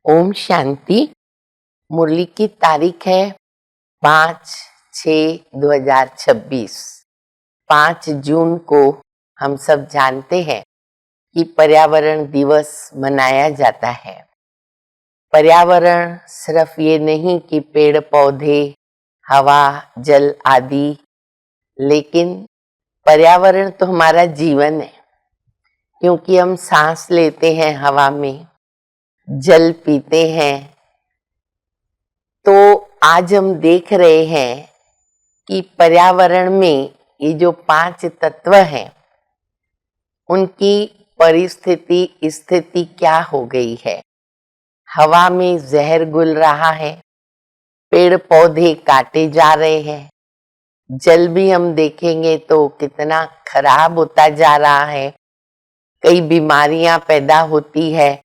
ओम शांति। मुरली की तारीख है 5/6/2026। 5 जून को हम सब जानते हैं कि पर्यावरण दिवस मनाया जाता है। पर्यावरण सिर्फ ये नहीं कि पेड़ पौधे, हवा, जल आदि, लेकिन पर्यावरण तो हमारा जीवन है, क्योंकि हम सांस लेते हैं हवा में, जल पीते हैं। तो आज हम देख रहे हैं कि पर्यावरण में ये जो 5 तत्व हैं, उनकी परिस्थिति स्थिति क्या हो गई है। हवा में जहर घुल रहा है, पेड़ पौधे काटे जा रहे हैं, जल भी हम देखेंगे तो कितना खराब होता जा रहा है, कई बीमारियां पैदा होती है,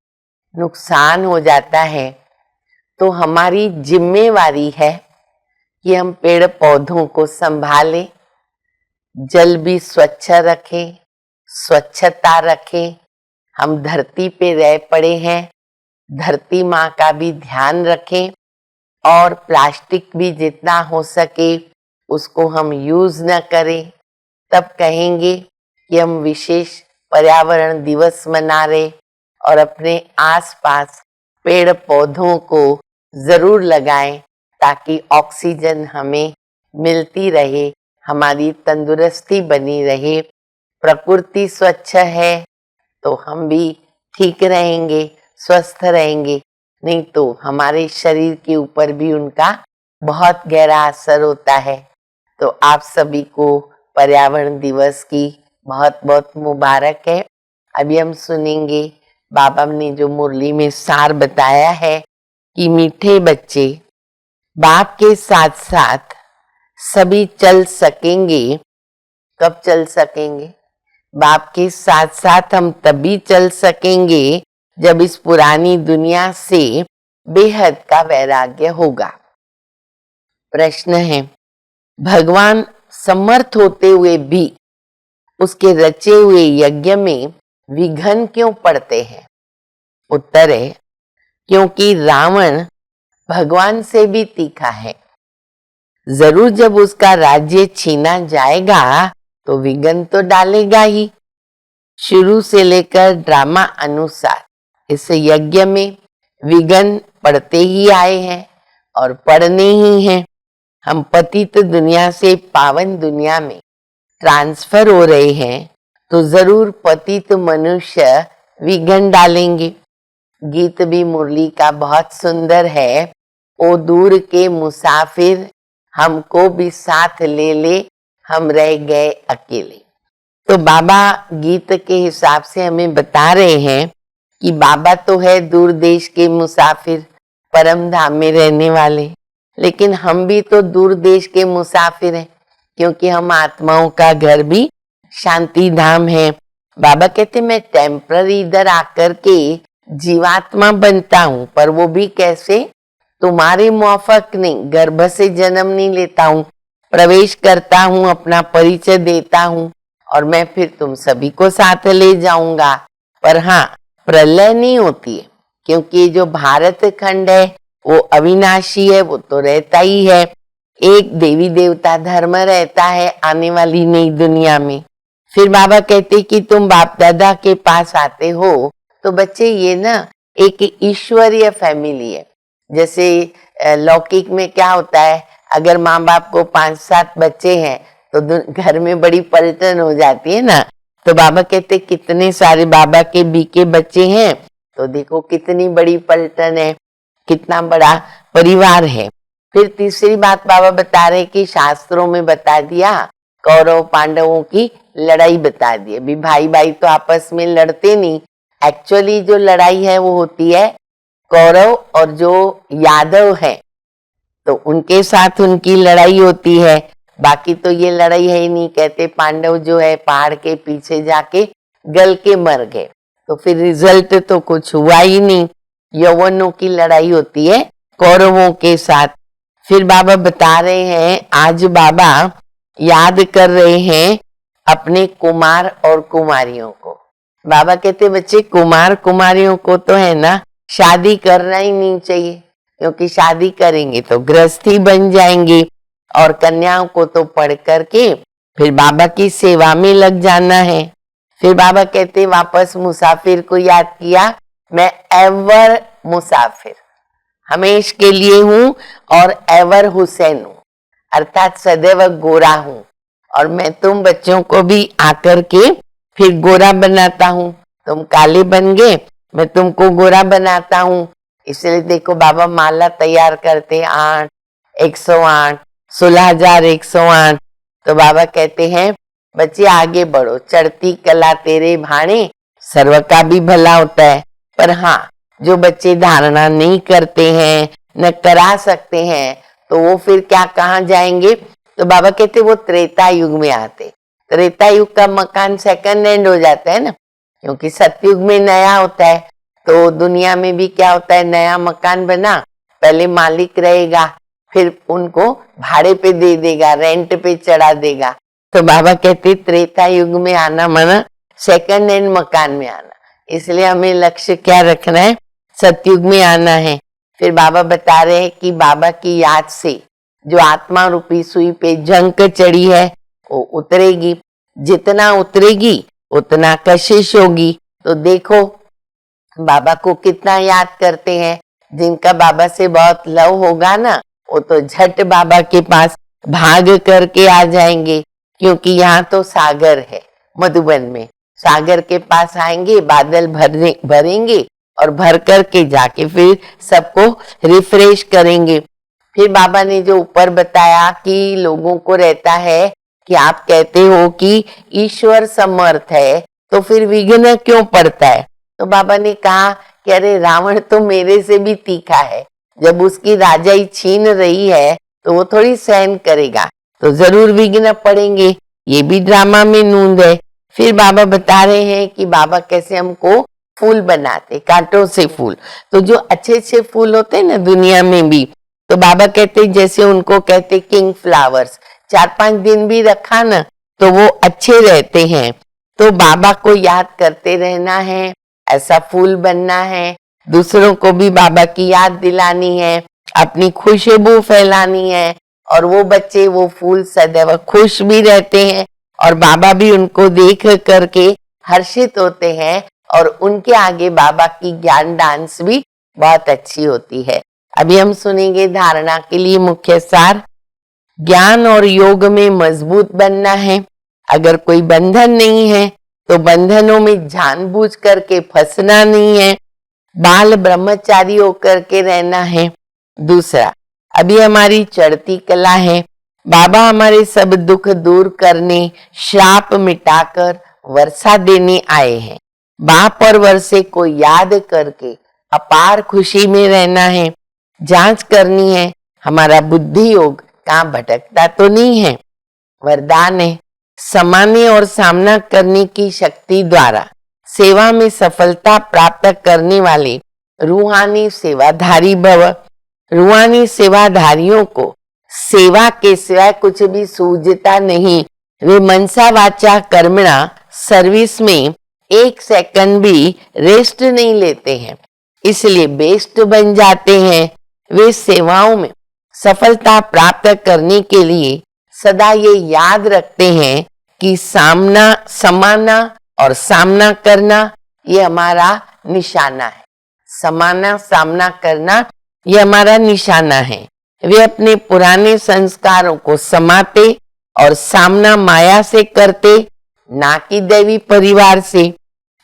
नुकसान हो जाता है। तो हमारी जिम्मेवारी है कि हम पेड़ पौधों को संभालें, जल भी स्वच्छ रखें, स्वच्छता रखें। हम धरती पे रह पड़े हैं, धरती माँ का भी ध्यान रखें और प्लास्टिक भी जितना हो सके उसको हम यूज न करें। तब कहेंगे कि हम विशेष पर्यावरण दिवस मना रहे, और अपने आसपास पेड़ पौधों को जरूर लगाएं ताकि ऑक्सीजन हमें मिलती रहे, हमारी तंदुरुस्ती बनी रहे। प्रकृति स्वच्छ है तो हम भी ठीक रहेंगे, स्वस्थ रहेंगे, नहीं तो हमारे शरीर के ऊपर भी उनका बहुत गहरा असर होता है। तो आप सभी को पर्यावरण दिवस की बहुत बहुत मुबारक है। अभी हम सुनेंगे बाबा ने जो मुरली में सार बताया है कि मीठे बच्चे बाप के साथ साथ सभी चल सकेंगे। कब चल सकेंगे? बाप के साथ साथ हम तभी चल सकेंगे जब इस पुरानी दुनिया से बेहद का वैराग्य होगा। प्रश्न है, भगवान समर्थ होते हुए भी उसके रचे हुए यज्ञ में विघ्न क्यों पड़ते हैं? उत्तर है, क्योंकि रावण भगवान से भी तीखा है। जरूर जब उसका राज्य छीना जाएगा तो विघ्न तो डालेगा ही। शुरू से लेकर ड्रामा अनुसार इस यज्ञ में विघ्न पड़ते ही आए हैं और पड़ने ही हैं। हम पतित दुनिया से पावन दुनिया में ट्रांसफर हो रहे हैं, तो जरूर पतित मनुष्य विघ्न डालेंगे। गीत भी मुरली का बहुत सुंदर है, ओ दूर के मुसाफिर हमको भी साथ ले ले, हम रह गए अकेले। तो बाबा गीत के हिसाब से हमें बता रहे हैं कि बाबा तो है दूर देश के मुसाफिर, परम धाम में रहने वाले, लेकिन हम भी तो दूर देश के मुसाफिर हैं, क्योंकि हम आत्माओं का घर भी शांति धाम है। बाबा कहते मैं टेम्पररी इधर आकर के जीवात्मा बनता हूँ, पर वो भी कैसे? तुम्हारे मुआफक नहीं, गर्भ से जन्म नहीं लेता हूँ, प्रवेश करता हूँ, अपना परिचय देता हूँ और मैं फिर तुम सभी को साथ ले जाऊंगा। पर हाँ, प्रलय नहीं होती है, क्योंकि जो भारत खंड है वो अविनाशी है, वो तो रहता ही है। एक देवी देवता धर्म रहता है आने वाली नई दुनिया में। फिर बाबा कहते कि तुम बाप दादा के पास आते हो तो बच्चे ये ना एक ईश्वरीय फैमिली है। जैसे लौकिक में क्या होता है, अगर माँ बाप को 5-7 बच्चे हैं तो घर में बड़ी पलटन हो जाती है ना। तो बाबा कहते कितने सारे बाबा के बीके बच्चे हैं, तो देखो कितनी बड़ी पलटन है, कितना बड़ा परिवार है। फिर तीसरी बात बाबा बता रहे कि शास्त्रों में बता दिया, कौरव पांडवों की लड़ाई बता दी। अभी भाई भाई तो आपस में लड़ते नहीं, एक्चुअली जो लड़ाई है वो होती है कौरव और जो यादव है, तो उनके साथ उनकी लड़ाई होती है। बाकी तो ये लड़ाई है ही नहीं। कहते पांडव जो है पहाड़ के पीछे जाके गल के मर गए, तो फिर रिजल्ट तो कुछ हुआ ही नहीं। यौवनों की लड़ाई होती है कौरवों के साथ। फिर बाबा बता रहे हैं, आज बाबा याद कर रहे हैं अपने कुमार और कुमारियों को। बाबा कहते बच्चे कुमार कुमारियों को तो है ना शादी करना ही नहीं चाहिए, क्योंकि शादी करेंगे तो गृहस्थी बन जाएंगे और कन्याओं को तो पढ़ करके फिर बाबा की सेवा में लग जाना है। फिर बाबा कहते वापस मुसाफिर को याद किया, मैं एवर मुसाफिर, हमेश के लिए हूं और एवर हुसैन हूं, अर्थात सदैव गोरा हूं। और मैं तुम बच्चों को भी आकर के फिर गोरा बनाता हूं, तुम काले बन गए, मैं तुमको गोरा बनाता हूं। इसलिए देखो बाबा माला तैयार करते 8, 108, 16,108। तो बाबा कहते हैं बच्चे आगे बढ़ो, चढ़ती कला तेरे भाणे, सर्व का भी भला होता है। पर हाँ, जो बच्चे धारणा नहीं करते हैं, न करा सकते हैं, तो वो फिर क्या कहाँ जाएंगे? तो बाबा कहते वो त्रेता युग में आते। त्रेता युग का मकान सेकंड हैंड हो जाता है ना, क्योंकि सतयुग में नया होता है। तो दुनिया में भी क्या होता है, नया मकान बना, पहले मालिक रहेगा, फिर उनको भाड़े पे दे देगा, रेंट पे चढ़ा देगा। तो बाबा कहते त्रेता युग में आना माना सेकंड हैंड मकान में आना। इसलिए हमें लक्ष्य क्या रखना है, सतयुग में आना है। फिर बाबा बता रहे हैं कि बाबा की याद से जो आत्मा रूपी सुई पे जंक चढ़ी है वो उतरेगी, जितना उतरेगी उतना कशिश होगी। तो देखो बाबा को कितना याद करते हैं, जिनका बाबा से बहुत लव होगा ना, वो तो झट बाबा के पास भाग करके आ जाएंगे, क्योंकि यहाँ तो सागर है। मधुबन में सागर के पास आएंगे, बादल भरेंगे और भर करके जाके फिर सबको रिफ्रेश करेंगे। फिर बाबा ने जो ऊपर बताया कि लोगों को रहता है कि आप कहते हो कि ईश्वर समर्थ है, तो फिर विघ्न क्यों पड़ता है? तो बाबा ने कहा कि अरे रावण तो मेरे से भी तीखा है, जब उसकी राजाई छीन रही है तो वो थोड़ी सहन करेगा, तो जरूर विघ्न पड़ेंगे। ये भी ड्रामा में नूंद है। फिर बाबा बता रहे हैं कि बाबा कैसे हमको फूल बनाते, कांटों से फूल। तो जो अच्छे अच्छे फूल होते हैं ना दुनिया में भी, तो बाबा कहते जैसे उनको कहते किंग फ्लावर्स, 4-5 दिन भी रखा ना तो वो अच्छे रहते हैं। तो बाबा को याद करते रहना है, ऐसा फूल बनना है, दूसरों को भी बाबा की याद दिलानी है, अपनी खुशबू फैलानी है, और वो बच्चे वो फूल सदैव खुश भी रहते हैं और बाबा भी उनको देख करके हर्षित होते हैं, और उनके आगे बाबा की ज्ञान डांस भी बहुत अच्छी होती है। अभी हम सुनेंगे धारणा के लिए मुख्य सार। ज्ञान और योग में मजबूत बनना है। अगर कोई बंधन नहीं है तो बंधनों में जानबूझ करके फंसना नहीं है, बाल ब्रह्मचारी होकर के रहना है। दूसरा, अभी हमारी चढ़ती कला है, बाबा हमारे सब दुख दूर करने, श्राप मिटाकर वर्षा देने आए हैं। बाप और वर्षे को याद करके अपार खुशी में रहना है। जांच करनी है हमारा बुद्धि योग कहाँ भटकता तो नहीं है। वरदान है, समाने और सामना करने की शक्ति द्वारा सेवा में सफलता प्राप्त करने वाले रूहानी सेवाधारी भव। रूहानी सेवाधारियों को सेवा के सिवाय कुछ भी सूझता नहीं। वे मनसा वाचा कर्मणा सर्विस में 1 सेकंड भी रेस्ट नहीं लेते हैं, इसलिए बेस्ट बन जाते हैं। वे सेवाओं में सफलता प्राप्त करने के लिए सदा ये याद रखते हैं कि समाना और सामना करना ये हमारा निशाना है। समाना सामना करना ये हमारा निशाना है। वे अपने पुराने संस्कारों को समाते और सामना माया से करते, ना कि दैवी परिवार से।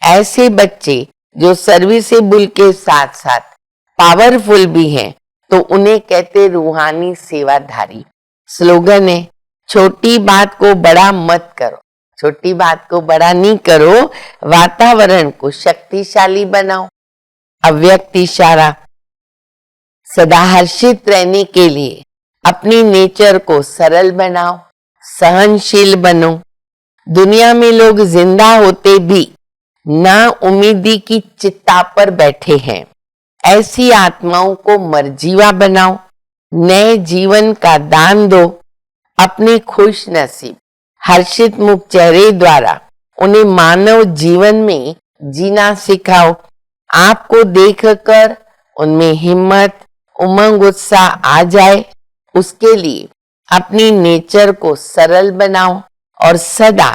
ऐसे बच्चे जो सर्विसेबल के साथ साथ पावरफुल भी हैं, तो उन्हें कहते रूहानी सेवाधारी। स्लोगन है, छोटी बात को बड़ा मत करो। छोटी बात को बड़ा नहीं करो, वातावरण को शक्तिशाली बनाओ। अव्यक्त इशारा, सदा हर्षित रहने के लिए अपनी नेचर को सरल बनाओ, सहनशील बनो। दुनिया में लोग जिंदा होते भी ना उम्मीदी की चिता पर बैठे हैं। ऐसी आत्माओं को मरजीवा बनाओ, नए जीवन का दान दो। अपने खुश नसीब हर्षित मुख चेहरे द्वारा उन्हें मानव जीवन में जीना सिखाओ। आपको देखकर उनमें हिम्मत, उमंग, उत्साह आ जाए, उसके लिए अपनी नेचर को सरल बनाओ और सदा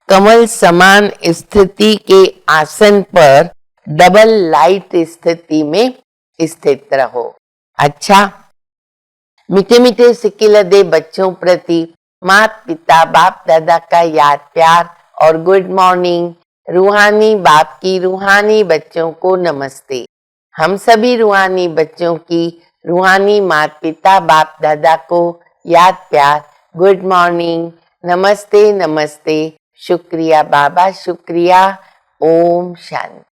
कमल समान स्थिति के आसन पर डबल लाइट स्थिति में स्थित रहो। अच्छा, मीठे मीठे सिकिलदे बच्चों प्रति माता पिता बाप दादा का याद प्यार और गुड मॉर्निंग। रूहानी बाप की रूहानी बच्चों को नमस्ते। हम सभी रूहानी बच्चों की रूहानी माता पिता बाप दादा को याद प्यार, गुड मॉर्निंग, नमस्ते नमस्ते, शुक्रिया बाबा शुक्रिया। ओम शांति।